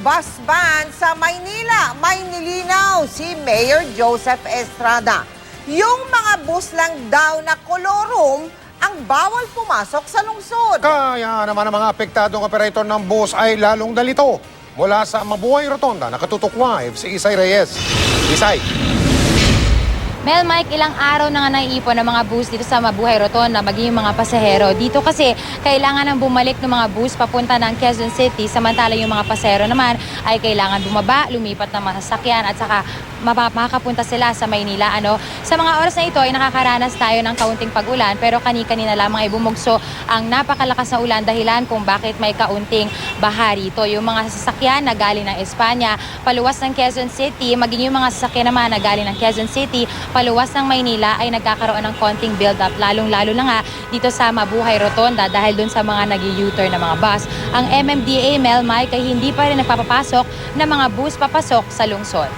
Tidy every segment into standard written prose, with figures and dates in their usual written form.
bus ban sa Maynila. May nilinaw si Mayor Joseph Estrada. Yung mga bus lang daw na kolorum ang bawal pumasok sa lungsod. Kaya naman ang mga apektadong operator ng bus ay lalong dalito. Mula sa Mabuhay Rotonda, nakatutok live si Isay Reyes. Isay. Mel, Mike, ilang araw na nga naiipon ng mga bus dito sa Mabuhay Rotonda, maging yung mga pasahero. Dito kasi kailangan ng bumalik ng mga bus papunta ng Quezon City, samantala yung mga pasahero naman ay kailangan bumaba, lumipat ng mga sasakyan at saka makakapunta sila sa Maynila. Sa mga oras na ito ay nakakaranas tayo ng kaunting pag-ulan, pero kani-kanina lamang ay bumugso ang napakalakas na ulan dahilan kung bakit may kaunting baha rito. Yung mga sasakyan na galing ng Espanya, paluwas ng Quezon City, maging yung mga sasakyan naman na galing ng Quezon City, paluwas ng Maynila ay nagkakaroon ng konting build-up, lalong-lalo na nga dito sa Mabuhay Rotonda dahil dun sa mga nag-u-turn na mga bus. Ang MMDA, Mel, Mike, ay hindi pa rin nagpapapasok ng mga bus papasok sa lungsod.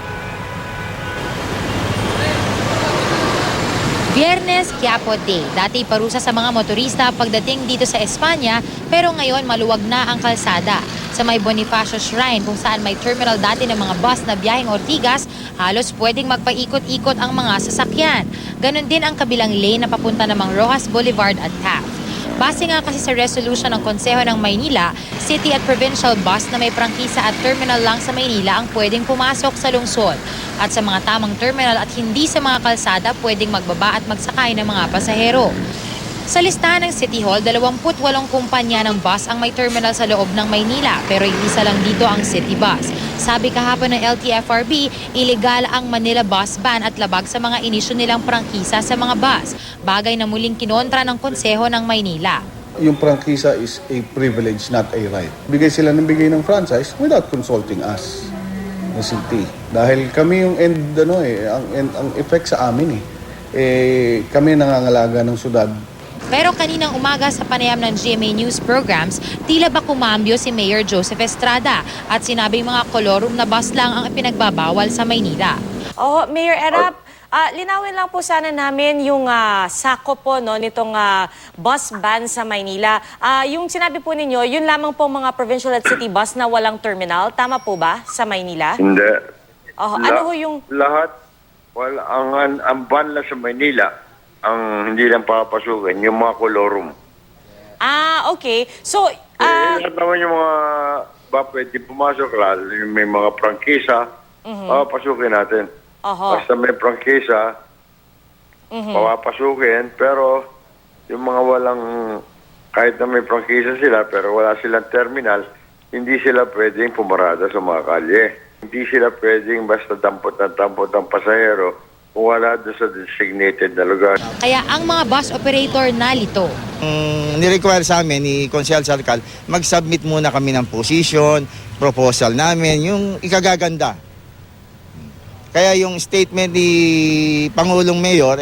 Biyernes, Quiapo Day. Dati parusa sa mga motorista pagdating dito sa Espanya, pero ngayon maluwag na ang kalsada. Sa may Bonifacio Shrine kung saan may terminal dati ng mga bus na biyaheng Ortigas, halos pwedeng magpaikot-ikot ang mga sasakyan. Ganon din ang kabilang lane na papunta namang Rojas Boulevard at Taft. Base nga kasi sa resolution ng Konseho ng Maynila, city at provincial bus na may prangkisa at terminal lang sa Maynila ang pwedeng pumasok sa lungsod. At sa mga tamang terminal at hindi sa mga kalsada, pwedeng magbaba at magsakay ng mga pasahero. Sa listahan ng City Hall, 28 kumpanya ng bus ang may terminal sa loob ng Maynila, pero isa lang dito ang City Bus. Sabi kahapon ng LTFRB, illegal ang Manila Bus Ban at labag sa mga inisyu nilang prangkisa sa mga bus, bagay na muling kinontra ng Konseho ng Maynila. Yung prangkisa is a privilege, not a right. Bigay sila ng bigay ng franchise without consulting us, the city. Dahil kami yung ang effect sa amin kami nangangalaga ng syudad. Pero kaninang umaga sa panayam ng GMA News programs, tila ba kumambyo si Mayor Joseph Estrada at sinabing mga kolorum na bus lang ang pinagbabawal sa Maynila. Mayor Erap, linawin lang po sana namin yung sakop po nitong bus ban sa Maynila. Yung sinabi po ninyo, yun lamang po mga provincial at city bus na walang terminal. Tama po ba sa Maynila? Hindi. Ano ho yung... Lahat, ang ban lang sa Maynila, ang hindi lang papasukin, yung mga kolorum. Okay. So, lahat naman yung mga pwede pumasok, lalo yung may mga prangkisa, papasukin natin. Basta may prangkisa, papasukin, pero yung mga walang, kahit na may prangkisa sila, pero wala silang terminal, hindi sila pwedeng pumarada sa mga kalye. Hindi sila pwedeng basta dampot ng pasahero kung wala doon sa designated na lugar. Kaya ang mga bus operator nalito. Nirequire sa amin ni Consel Sarcal, mag-submit muna kami ng position, proposal namin, yung ikagaganda. Kaya yung statement ni Pangulong Mayor,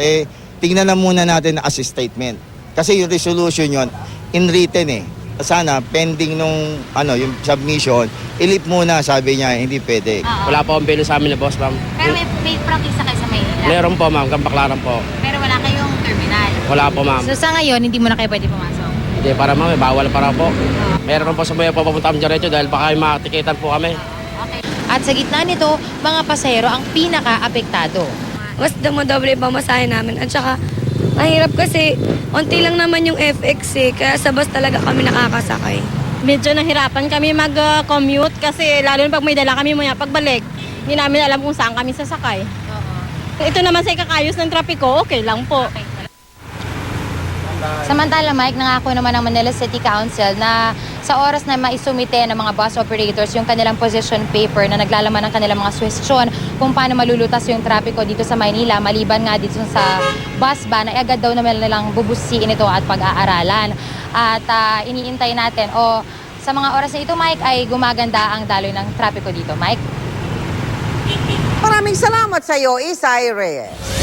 tingnan na muna natin as a statement. Kasi yung resolution yon in written Sana pending nung yung submission, ilip muna, sabi niya, hindi pwede. Wala po akong pilo sa amin na boss, ma'am. Pero may prangkisa kayo sa Maynila? Meron po, ma'am. Kampaklaran po. Pero wala kayong terminal? Wala po, ma'am. So sa ngayon, hindi mo na kayo pwede pumasok? Hindi, para ma'am, bawal para po. Meron po sa buhay po papunta kami diretso dahil baka may makatikitan po kami. Okay. At sa gitna nito, mga pasahero ang pinaka-apektado. Mas dumodoble pa masahe namin at saka mahirap kasi unti lang naman yung FX kaya sa bus talaga kami nakakasakay. Medyo nahirapan kami mag-commute kasi lalo na pag may dala kami muna pagbalik, hindi namin alam kung saan kami sasakay. Ito naman sa ikakayos ng trapiko, okay lang po. Samantala, Mike, nangako naman ng Manila City Council na sa oras na maisumite ng mga bus operators yung kanilang position paper na naglalaman ng kanilang mga suwestyon kung paano malulutas yung trapiko dito sa Maynila, maliban nga dito sa bus ban, ay agad daw naman nilang bubusiin ito at pag-aaralan. At iniintay natin, sa mga oras na ito, Mike, ay gumaganda ang daloy ng trapiko dito. Mike? Maraming salamat sa iyo, Isay Reyes.